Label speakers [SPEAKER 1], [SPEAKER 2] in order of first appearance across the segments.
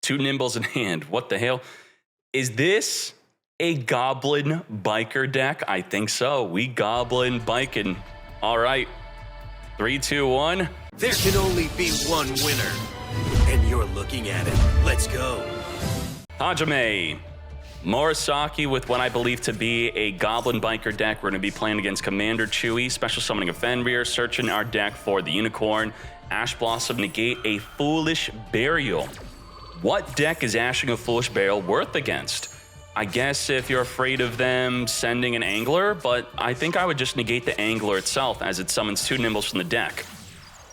[SPEAKER 1] 2 Nimbles in hand. What the hell? Is this a Goblin Biker deck? I think so. We Goblin biking. All right. 3, 2, 1.
[SPEAKER 2] There can only be one winner, and you're looking at it. Let's go.
[SPEAKER 1] Hajime Murasaki with what I believe to be a Goblin Biker deck. We're going to be playing against Commander Chewy, special summoning a Fenrir, searching our deck for the Unicorn, Ash Blossom, negate a Foolish Burial. What deck is ashing a Foolish Burial worth against? I guess if you're afraid of them sending an Angler, but I think I would just negate the Angler itself as it summons 2 Nimbles from the deck.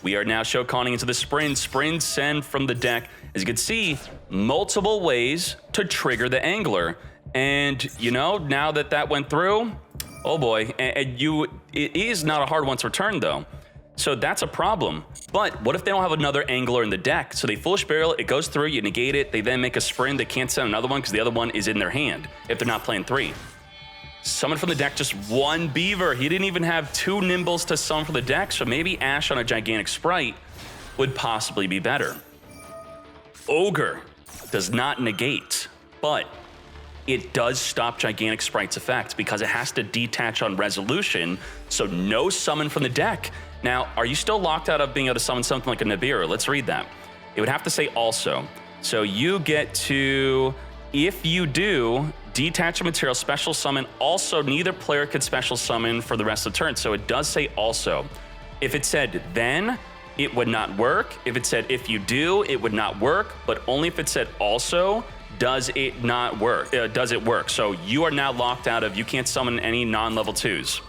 [SPEAKER 1] We are now show-conning into the Sprint. Sprint send from the deck. As you can see, multiple ways to trigger the Angler. And, you know, now that that went through, oh boy, it is not a hard one to return, though. So that's a problem. But what if they don't have another Angler in the deck? So they Foolish Burial, it goes through, you negate it, they then make a Sprint, they can't send another one because the other one is in their hand if they're not playing 3. Summon from the deck just 1 Beaver. He didn't even have 2 Nimbles to summon from the deck, so maybe Ash on a Gigantic Spright would possibly be better. Ogre does not negate, but it does stop Gigantic Sprite's effect because it has to detach on resolution, so no summon from the deck. Now, are you still locked out of being able to summon something like a Nibiru? Let's read that. It would have to say also. So you get to, if you do, detach a material, special summon. Also, neither player could special summon for the rest of the turn. So it does say also. If it said then, it would not work. If it said if you do, it would not work. But only if it said also, does it not work? Does it work? So you are now locked out of, you can't summon any non-level 2s.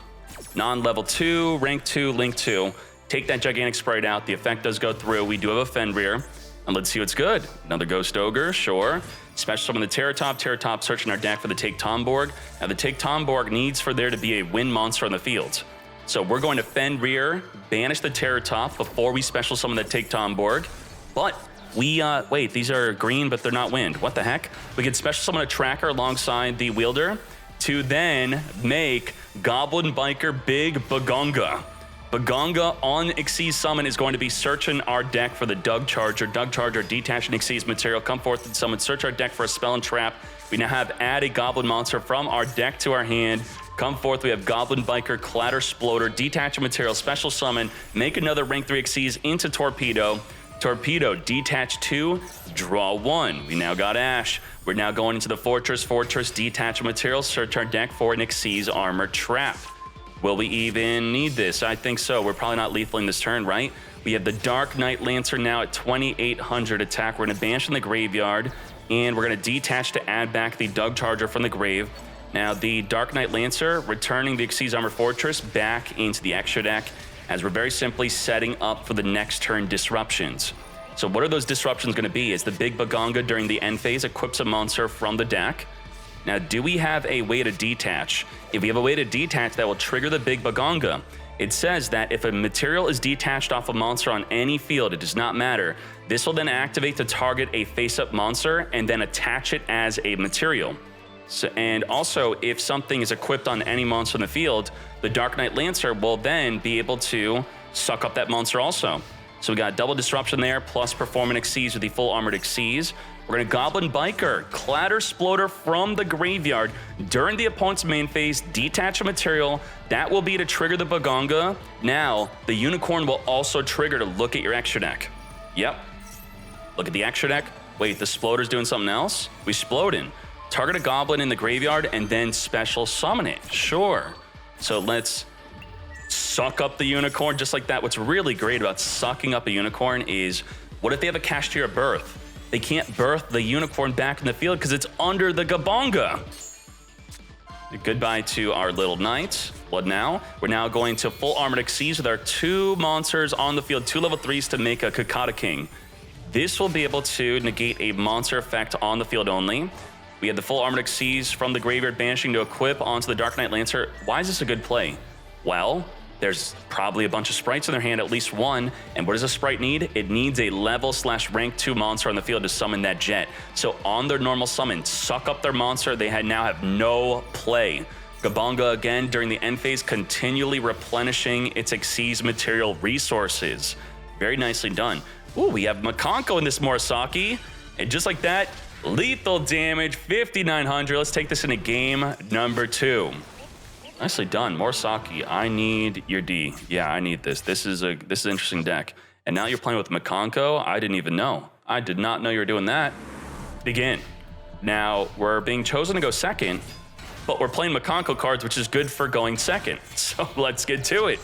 [SPEAKER 1] Non-level 2, rank 2, link 2. Take that Gigantic Spright out. The effect does go through. We do have a Fenrir. And let's see what's good. Another Ghost Ogre, sure. Special summon the Terratop. Terratop searching our deck for the Take Tomborg. Now the Take Tomborg needs for there to be a win monster on the field. So we're going to Fenrir, banish the Terratop before we special summon the Take Tomborg. But we, wait, these are green, but they're not wind. What the heck? We could special summon a Tracker alongside the Wielder to then make Goblin Biker Big Bagonga. Bagonga on Xyz summon is going to be searching our deck for the Doug Charger. Doug Charger, detaching Xyz material, come forth and summon, search our deck for a spell and trap. We now have add a Goblin monster from our deck to our hand. Come forth, we have Goblin Biker, Clatter Sploder, detach a material, special summon, make another rank 3 Xyz into Torpedo. Torpedo, detach 2, draw 1. We now got Ash. We're now going into the Fortress. Fortress, detach a material, search our deck for an Xyz Armor Trap. Will we even need this? I think so. We're probably not lethaling this turn, right? We have the Dark Knight Lancer now at 2,800 attack. We're going to banish in the graveyard, and we're going to detach to add back the Doug Charger from the grave. Now, the Dark Knight Lancer, returning the Xyz Armor Fortress back into the extra deck, as we're very simply setting up for the next turn disruptions. So what are those disruptions going to be? Is the Big Bagonga during the end phase equips a monster from the deck? Now, do we have a way to detach? If we have a way to detach that will trigger the Big Bagonga, it says that if a material is detached off a monster on any field, it does not matter. This will then activate to target a face-up monster and then attach it as a material. So, and also, if something is equipped on any monster in the field, the Dark Knight Lancer will then be able to suck up that monster also. So we got double disruption there, plus performing Xyz with the full armored Xyz. We're going to Goblin Biker, Clatter Sploder from the graveyard during the opponent's main phase, detach a material. That will be to trigger the Bagonga. Now, the Unicorn will also trigger to look at your extra deck. Yep. Look at the extra deck. Wait, the Sploder's doing something else? We Splodin. Target a Goblin in the graveyard and then special summon it. Sure. So let's suck up the Unicorn just like that. What's really great about sucking up a Unicorn is, what if they have a Kash tier birth? They can't birth the Unicorn back in the field because it's under the Gabonga. Goodbye to our little knight. What now? We're now going to full armored Xyz with our 2 monsters on the field, 2 level 3s to make a Kakata King. This will be able to negate a monster effect on the field only. We have the full armored Xyz from the graveyard banishing to equip onto the Dark Knight Lancer. Why is this a good play? Well, there's probably a bunch of sprites in their hand, at least one. And what does a sprite need? It needs a level/rank 2 monster on the field to summon that jet. So on their normal summon, suck up their monster. They now have no play. Gabonga again during the end phase, continually replenishing its Xyz material resources. Very nicely done. Ooh, we have Makonko in this Murasaki. And just like that, lethal damage, 5,900. Let's take this into game number 2. Nicely done, Morisaki. I need your D. Yeah, I need this. This is an interesting deck. And now you're playing with Makonko. I didn't even know. I did not know you were doing that. Begin. Now we're being chosen to go second, but we're playing Makonko cards, which is good for going second. So let's get to it.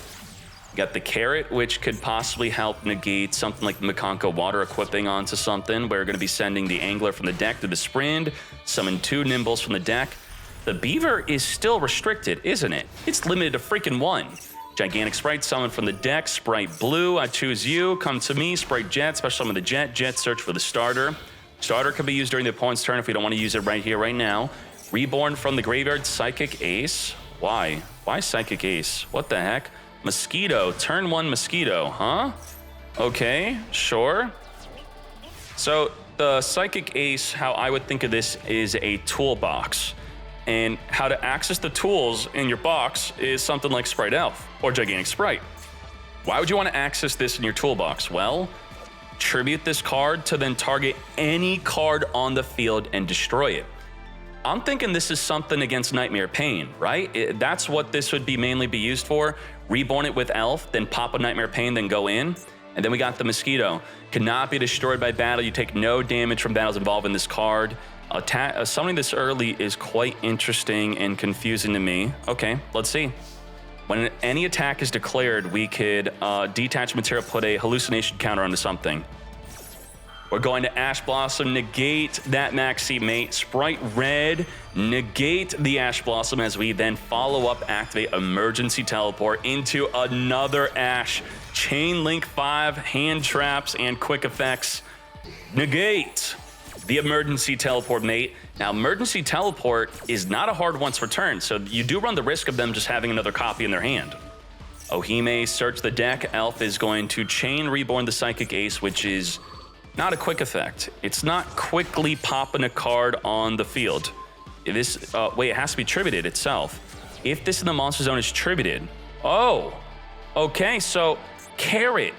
[SPEAKER 1] Got the Carrot, which could possibly help negate something like the Makonko Water equipping onto something. We're going to be sending the Angler from the deck to the Sprind, summon 2 Nimbles from the deck. The Beaver is still restricted, isn't it? It's limited to freaking 1. Gigantic Spright summon from the deck. Spright Blue, I choose you. Come to me. Spright Jet, special summon the Jet. Jet, search for the starter. Starter could be used during the opponent's turn if we don't want to use it right here, right now. Reborn from the graveyard, Psychic Ace. Why? Why Psychic Ace? What the heck? Mosquito, turn 1 Mosquito, huh? Okay, sure. So the Psychic Ace, how I would think of this is a toolbox. And how to access the tools in your box is something like Spright Elf or Gigantic Spright. Why would you want to access this in your toolbox? Well, tribute this card to then target any card on the field and destroy it. I'm thinking this is something against Nightmare Pain, right? That's what this would be mainly be used for. Reborn it with Elf, then pop a Nightmare Pain, then go in. And then we got the Mosquito. Cannot be destroyed by battle. You take no damage from battles involved in this card. Summoning this early is quite interesting and confusing to me. Okay, let's see. When any attack is declared, we could detach material, put a hallucination counter onto something. We're going to Ash Blossom, negate that Maxi Mate. Spright Red, negate the Ash Blossom as we then follow up, activate Emergency Teleport into another Ash. Chain Link 5, hand traps, and quick effects. Negate the Emergency Teleport Mate. Now, Emergency Teleport is not a hard once return, so you do run the risk of them just having another copy in their hand. Ohime, search the deck. Elf is going to Chain Reborn the Psychic Ace, which is not a quick effect. It's not quickly popping a card on the field. It has to be tributed itself. If this in the monster zone is tributed, okay, so Carrot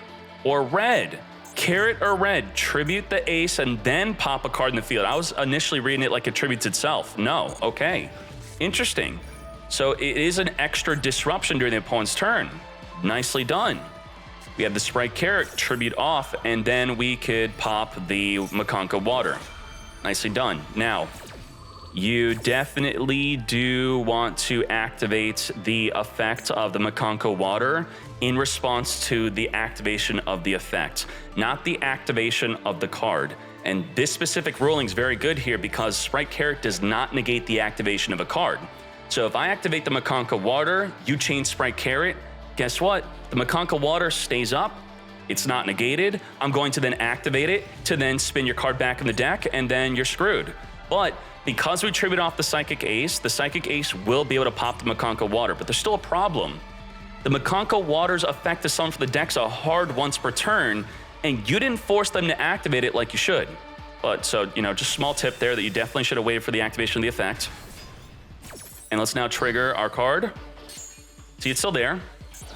[SPEAKER 1] or Red. Carrot or Red, tribute the ace and then pop a card in the field. I was initially reading it like it tributes itself. No, okay. Interesting. So it is an extra disruption during the opponent's turn. Nicely done. We have the Spright Carrot tribute off, and then we could pop the Makonko Water. Nicely done. Now, you definitely do want to activate the effect of the Makonko Water in response to the activation of the effect, not the activation of the card. And this specific ruling is very good here because Spright Carrot does not negate the activation of a card. So if I activate the Makonko Water, you chain Spright Carrot, guess what? The Makonko Water stays up. It's not negated. I'm going to then activate it to then spin your card back in the deck, and then you're screwed. But because we tribute off the Psychic Ace will be able to pop the Makonko Water, but there's still a problem. The Makonko Water's effect to summon for the deck's a hard once per turn, and you didn't force them to activate it like you should. But so, just small tip there that you definitely should have waited for the activation of the effect. And let's now trigger our card. See, it's still there.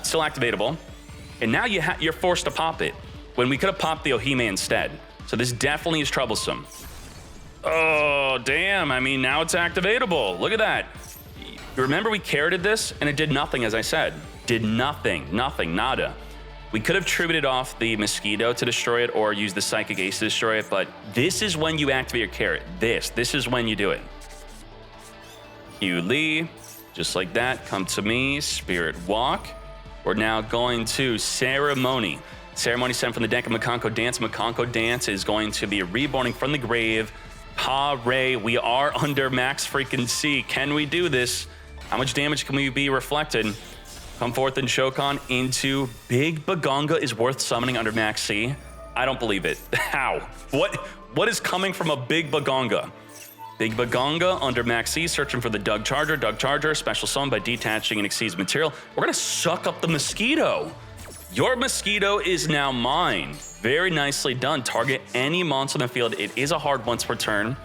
[SPEAKER 1] Still activatable, and now you're forced to pop it when we could have popped the Ohime instead. So this definitely is troublesome. Oh, damn. I mean, now it's activatable. Look at that. Remember we carroted this and it did nothing, as I said. Did nothing, nada. We could have tributed off the Mosquito to destroy it or use the Psychic Ace to destroy it, but this is when you activate your carrot. This is when you do it. Hugh Lee, just like that, come to me, Spirit Walk. We're now going to Ceremony. Ceremony sent from the deck of Makonko Dance. Makonko Dance is going to be reborning from the grave. Pa-Ray, we are under max freaking C. Can we do this? How much damage can we be reflected? Come forth and Shokan into Big Bagonga is worth summoning under max C. I don't believe it. How? What is coming from a Big Bagonga? Big Bagonga under max C, searching for the Doug Charger. Doug Charger, special summon by detaching and exceeds material. We're gonna suck up the Mosquito. Your Mosquito is now mine. Very nicely done. Target any monster in the field. It is a hard once per turn.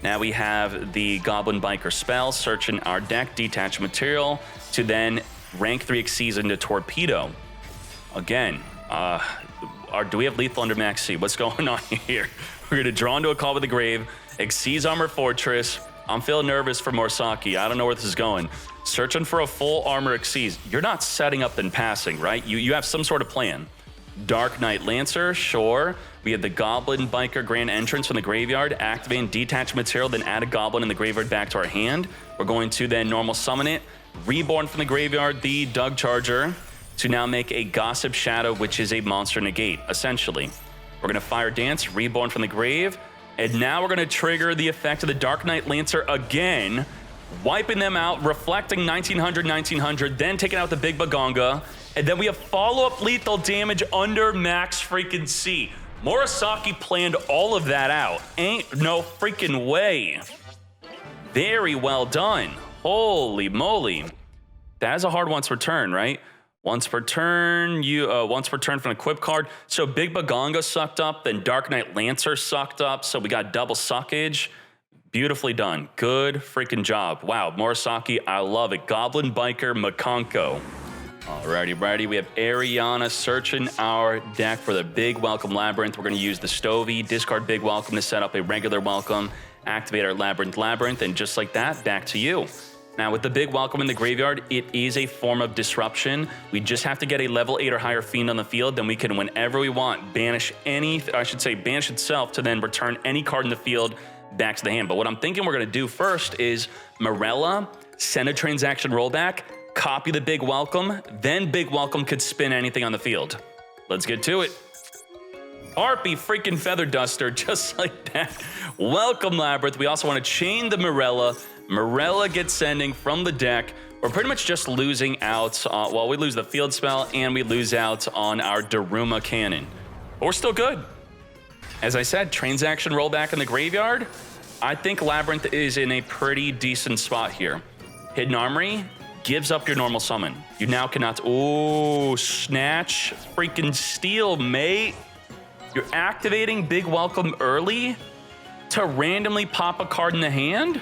[SPEAKER 1] Now we have the Goblin Biker spell, searching our deck, detach material, to then rank 3 exceeds into Torpedo. Again, do we have lethal under Max C? What's going on here? We're going to draw into a Call with the Grave, Exceeds Armor Fortress. I'm feeling nervous for Morisaki. I don't know where this is going. Searching for a full armor Exceeds. You're not setting up then passing, right? You have some sort of plan. Dark Knight Lancer, sure. We have the Goblin Biker Grand Entrance from the graveyard. Activate and detach material, then add a Goblin in the graveyard back to our hand. We're going to then normal summon it. Reborn from the graveyard, the Doug Charger, to now make a Gossip Shadow, which is a monster negate, essentially. We're going to Fire Dance, Reborn from the grave, and now we're going to trigger the effect of the Dark Knight Lancer again, wiping them out, reflecting 1900, then taking out the Big Bagonga, and then we have follow-up lethal damage under Max freaking C. Morisaki planned all of that out. Ain't no freaking way. Very well done. Holy moly. That is a hard once per turn, right? Once per turn, once per turn from the equip card. So Big Bagonga sucked up, then Dark Knight Lancer sucked up, so we got double suckage. Beautifully done. Good freaking job. Wow, Morisaki, I love it. Goblin Biker Makonko. Alrighty, we have Ariana searching our deck for the Big Welcome Labyrinth. We're going to use the Stovey, discard Big Welcome to set up a regular Welcome, activate our Labyrinth, and just like that, back to you. Now, with the Big Welcome in the graveyard, it is a form of disruption. We just have to get a level 8 or higher Fiend on the field, then we can, whenever we want, banish itself to then return any card in the field back to the hand. But what I'm thinking we're going to do first is Morella, send a transaction rollback, copy the Big Welcome, then Big Welcome could spin anything on the field. Let's get to it. Harpy freaking Feather Duster, just like that. Welcome Labyrinth. We also want to chain the Morella. Morella gets sending from the deck. We're pretty much just losing out. We lose the field spell and we lose out on our Daruma Cannon. But we're still good. As I said, transaction rollback in the graveyard. I think Labyrinth is in a pretty decent spot here. Hidden Armory gives up your normal summon. You now cannot, snatch freaking steal, mate. You're activating Big Welcome early to randomly pop a card in the hand?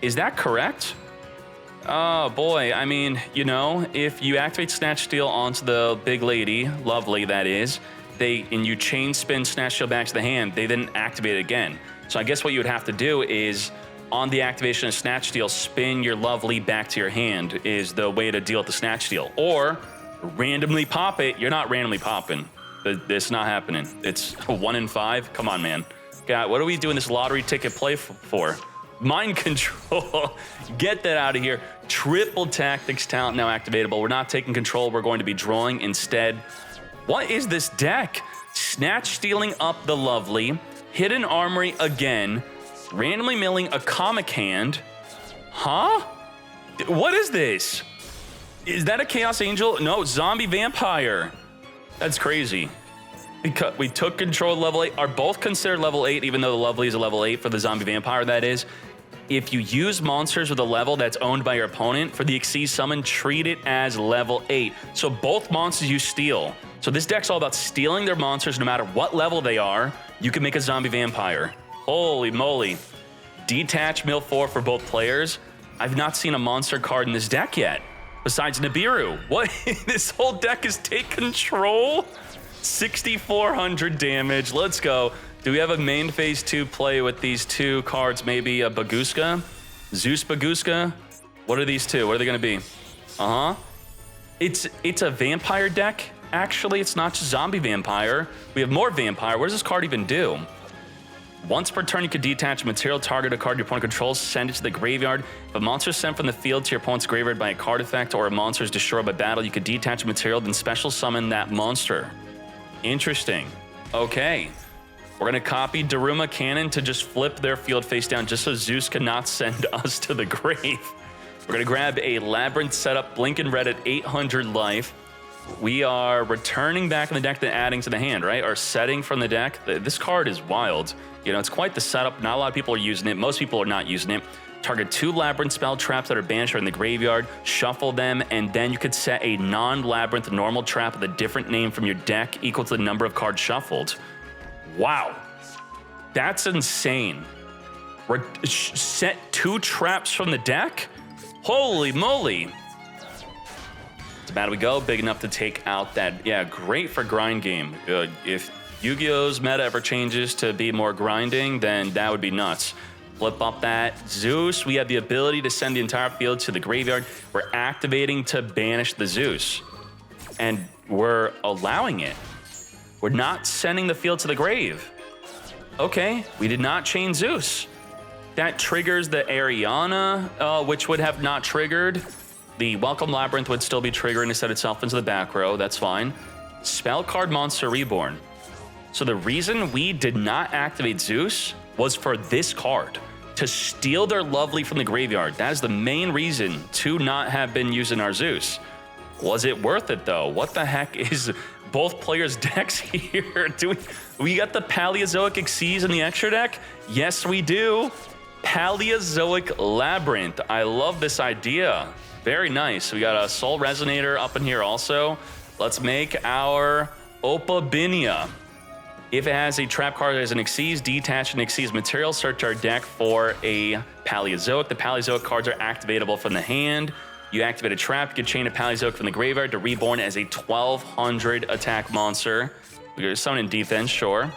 [SPEAKER 1] Is that correct? Oh boy, I mean, if you activate Snatch Steal onto the big lady, lovely that is, and you chain spin Snatch Steal back to the hand, they then activate it again. So I guess what you would have to do is, on the activation of Snatch Steal, spin your lovely back to your hand is the way to deal with the Snatch Steal. Or randomly pop it. You're not randomly popping. It's not happening. It's 1 in 5. Come on, man. God, what are we doing this lottery ticket play for? Mind control. Get that out of here. Triple tactics talent now activatable. We're not taking control. We're going to be drawing instead. What is this deck? Snatch stealing up the lovely. Hidden Armory again. Randomly milling a comic hand. Huh? What is this? Is that a Chaos Angel? No, Zombie Vampire. That's crazy. Because we took control of level 8, are both considered level 8, even though the lovely is a level 8 for the Zombie Vampire, that is. If you use monsters with a level that's owned by your opponent, for the Exceed summon, treat it as level 8. So both monsters you steal. So this deck's all about stealing their monsters no matter what level they are. You can make a Zombie Vampire. Holy moly. Detach mill 4 for both players. I've not seen a monster card in this deck yet, besides Nibiru. What? This whole deck is take control? 6,400 damage. Let's go. Do we have a main phase 2 play with these two cards? Maybe a Baguska? Zeus Baguska? What are these two? What are they going to be? It's a vampire deck, actually. It's not just zombie vampire. We have more vampire. What does this card even do? Once per turn, you can detach a material, target a card your opponent controls, send it to the graveyard. If a monster is sent from the field to your opponent's graveyard by a card effect or a monster is destroyed by battle, you can detach a material, then special summon that monster. Interesting. Okay. We're going to copy Daruma Cannon to just flip their field face down just so Zeus cannot send us to the grave. We're going to grab a Labyrinth setup, blink and red at 800 life. We are returning back in the deck, then adding to the hand, right? Or setting from the deck. This card is wild. It's quite the setup. Not a lot of people are using it. Most people are not using it. Target 2 Labyrinth spell traps that are banished or in the graveyard, shuffle them, and then you could set a non-Labyrinth normal trap with a different name from your deck equal to the number of cards shuffled. Wow. That's insane. Set 2 traps from the deck? Holy moly. To battle we go, big enough to take out that, yeah, great for grind game. If Yu-Gi-Oh's meta ever changes to be more grinding, then that would be nuts. Flip up that Zeus. We have the ability to send the entire field to the graveyard. We're activating to banish the Zeus. And we're allowing it. We're not sending the field to the grave. Okay, we did not chain Zeus. That triggers the Ariana, which would have not triggered. The Welcome Labyrinth would still be triggering to set itself into the back row. That's fine. Spell card Monster Reborn. So the reason we did not activate Zeus was for this card, to steal their lovely from the graveyard. That is the main reason to not have been using our Zeus. Was it worth it though? What the heck is both players' decks here? Do we got the Paleozoic Xyz in the extra deck? Yes, we do. Paleozoic Labyrinth. I love this idea. Very nice. We got a Soul Resonator up in here also. Let's make our Opabinia. If it has a trap card as an Xyz, detach an Xyz material, search our deck for a Paleozoic. The Paleozoic cards are activatable from the hand. You activate a trap, you can chain a Paleozoic from the graveyard to reborn as a 1200 attack monster. We're going to summon in defense, sure.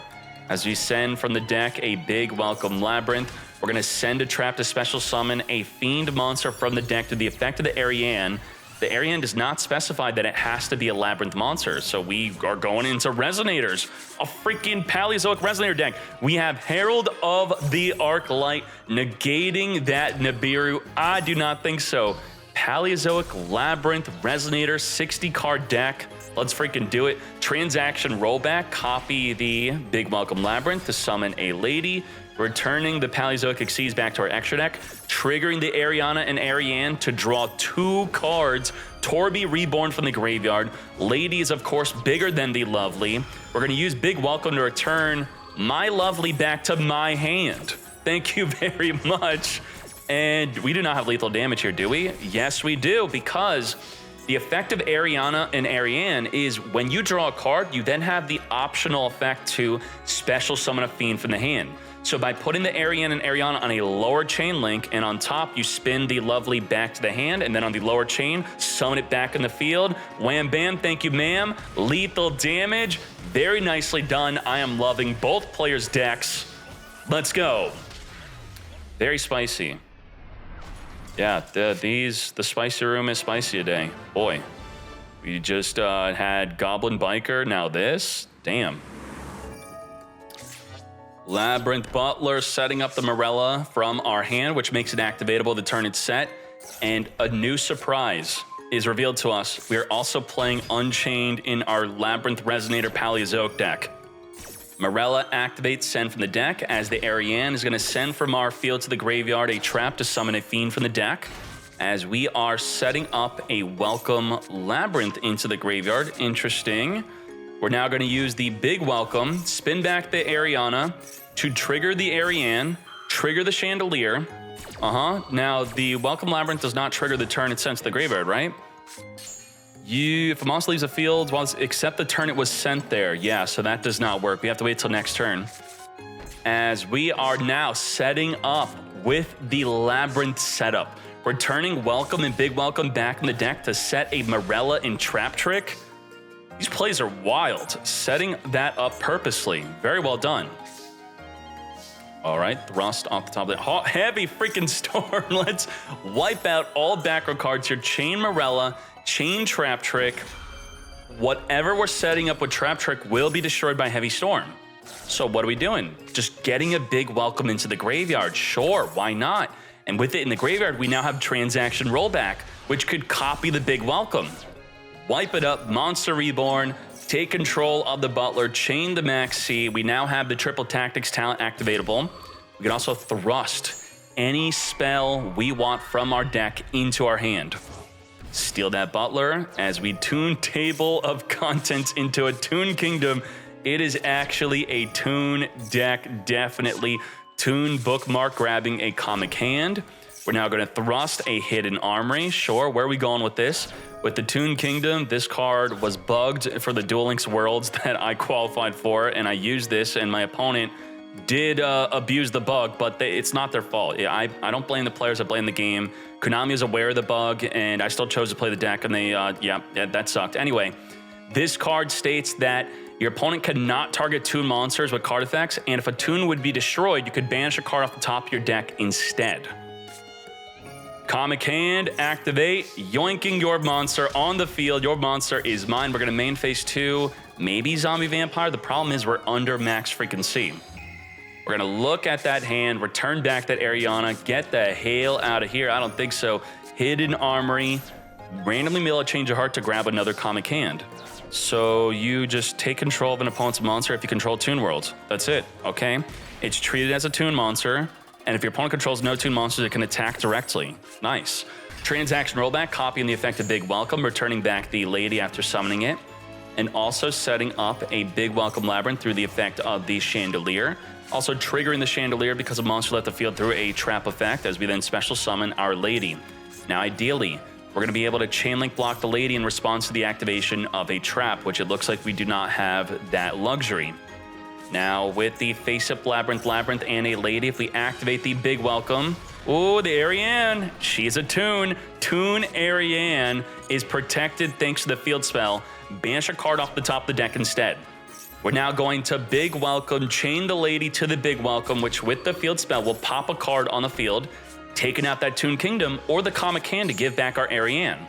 [SPEAKER 1] As we send from the deck a big Welcome Labyrinth, we're going to send a trap to special summon a Fiend monster from the deck to the effect of the Ariane. The Ariane does not specify that it has to be a Labyrinth monster, so we are going into Resonators, a freaking Paleozoic Resonator deck. We have Herald of the Arclight negating that Nibiru. I do not think so. Paleozoic Labyrinth Resonator 60-card deck. Let's freaking do it. Transaction rollback, copy the big Welcome Labyrinth to summon a lady, returning the Paleozoic Xyz back to our extra deck, triggering the Ariana and Ariane to draw 2 cards. Torby Reborn from the graveyard. Lady is, of course, bigger than the Lovely. We're going to use Big Welcome to return my Lovely back to my hand. Thank you very much. And we do not have lethal damage here, do we? Yes, we do, because the effect of Ariana and Ariane is when you draw a card, you then have the optional effect to special summon a Fiend from the hand. So by putting the Ariane and Ariana on a lower chain link, and on top, you spin the Lovely back to the hand, and then on the lower chain, summon it back in the field. Wham bam, thank you ma'am. Lethal damage, very nicely done. I am loving both players' decks. Let's go. Very spicy. Yeah, the spicy room is spicy today. Boy, we just had Goblin Biker, now this, damn. Labyrinth Butler setting up the Morella from our hand, which makes it activatable the turn it's set. And a new surprise is revealed to us. We are also playing Unchained in our Labyrinth Resonator Paleozoic deck. Morella activates send from the deck, as the Ariane is going to send from our field to the graveyard a trap to summon a Fiend from the deck. As we are setting up a Welcome Labyrinth into the graveyard. Interesting. We're now going to use the big Welcome, spin back the Ariana to trigger the Ariane, trigger the Chandelier. Now, the Welcome Labyrinth does not trigger the turn it's sent to the graveyard, right? If a monster leaves the field, except the turn it was sent there. Yeah, so that does not work. We have to wait till next turn. As we are now setting up with the Labyrinth setup. Returning Welcome and Big Welcome back in the deck to set a Morella and Trap Trick. These plays are wild. Setting that up purposely. Very well done. All right, thrust off the top of the heavy freaking storm. Let's wipe out all back row cards here. Chain Morella, chain Trap Trick. Whatever we're setting up with Trap Trick will be destroyed by Heavy Storm. So what are we doing? Just getting a big Welcome into the graveyard. Sure, why not? And with it in the graveyard, we now have Transaction Rollback, which could copy the big Welcome. Wipe it up, Monster Reborn, take control of the Butler, chain the Maxi. We now have the Triple Tactics talent activatable. We can also thrust any spell we want from our deck into our hand. Steal that Butler as we tune Table of Contents into a Toon Kingdom. It is actually a Toon deck, definitely. Toon bookmark grabbing a Comic Hand. We're now going to thrust a Hidden Armory. Sure, where are we going with this? With the Toon Kingdom, this card was bugged for the Duel Links Worlds that I qualified for, and I used this, and my opponent did abuse the bug, but it's not their fault. I don't blame the players, I blame the game. Konami is aware of the bug, and I still chose to play the deck, and they, yeah, that sucked. Anyway, this card states that your opponent cannot target toon monsters with card effects, and if a toon would be destroyed, you could banish a card off the top of your deck instead. Comic Hand, activate, yoinking your monster on the field. Your monster is mine. We're going to main phase 2, maybe Zombie Vampire. The problem is we're under max frequency. We're going to look at that hand, return back that Ariana, get the hell out of here. I don't think so. Hidden Armory, randomly mill a Change of Heart to grab another Comic Hand. So you just take control of an opponent's monster if you control Toon Worlds. That's it, okay? It's treated as a Toon monster, and if your opponent controls no Toon monsters, it can attack directly. Nice. Transaction rollback, copying the effect of Big Welcome, returning back the lady after summoning it, and also setting up a Big Welcome Labyrinth through the effect of the Chandelier. Also triggering the Chandelier because a monster left the field through a trap effect as we then special summon our lady. Now ideally, we're going to be able to chain link block the lady in response to the activation of a trap, which it looks like we do not have that luxury. Now with the face-up Labyrinth and a lady, if we activate the Big Welcome, oh, the Ariane, she's a Toon. Toon Ariane is protected thanks to the field spell. Banish a card off the top of the deck instead. We're now going to Big Welcome, chain the lady to the Big Welcome, which with the field spell will pop a card on the field, taking out that Toon Kingdom or the Comic Hand to give back our Ariane.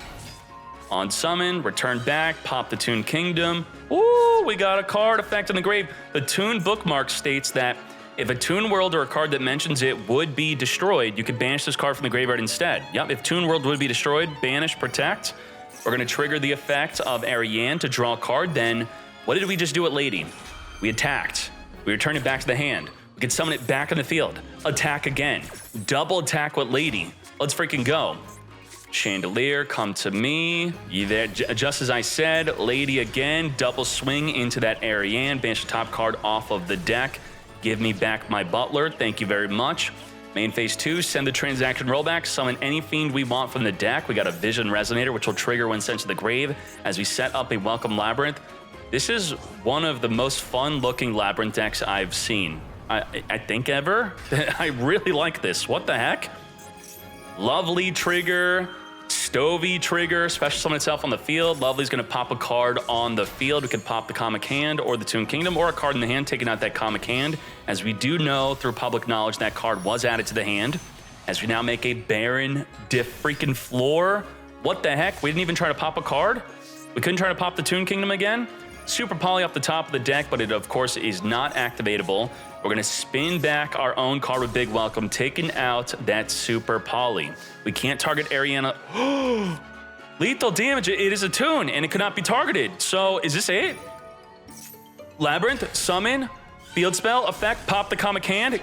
[SPEAKER 1] On summon, return back, pop the Toon Kingdom. Ooh, we got a card effect in the grave. The Toon bookmark states that if a Toon World or a card that mentions it would be destroyed, you could banish this card from the graveyard instead. Yep, if Toon World would be destroyed, banish, protect. We're going to trigger the effect of Ariane to draw a card. Then, what did we just do at Lady? We attacked. We returned it back to the hand. We could summon it back in the field. Attack again. Double attack with Lady. Let's freaking go. Chandelier, come to me. Just as I said, Lady again. Double swing into that Ariane. Banish the top card off of the deck. Give me back my Butler. Thank you very much. Main phase 2, send the transaction rollback. Summon any fiend we want from the deck. We got a Vision Resonator, which will trigger when sent to the grave as we set up a Welcome Labyrinth. This is one of the most fun-looking Labyrinth decks I've seen. I think ever. I really like this. What the heck? Lovely trigger, Stovey trigger, special summon itself on the field. Lovely's going to pop a card on the field. We could pop the Comic Hand or the Toon Kingdom or a card in the hand, taking out that Comic Hand. As we do know through public knowledge, that card was added to the hand. As we now make a Baron Diff freaking floor. What the heck? We didn't even try to pop a card? We couldn't try to pop the Toon Kingdom again? Super Poly off the top of the deck, but it of course is not activatable. We're going to spin back our own card with Big Welcome, taking out that Super Poly. We can't target Ariana. Lethal damage, it is a Toon, and it cannot be targeted. So is this it? Labyrinth, summon, field spell, effect, pop the Comic Hand.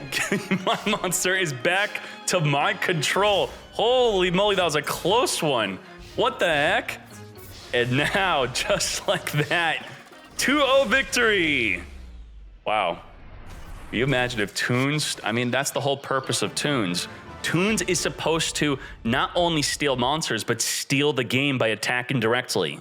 [SPEAKER 1] My monster is back to my control. Holy moly, that was a close one. What the heck? And now, just like that, 2-0 victory. Wow. Can you imagine if Toons, I mean, that's the whole purpose of Toons. Toons is supposed to not only steal monsters, but steal the game by attacking directly.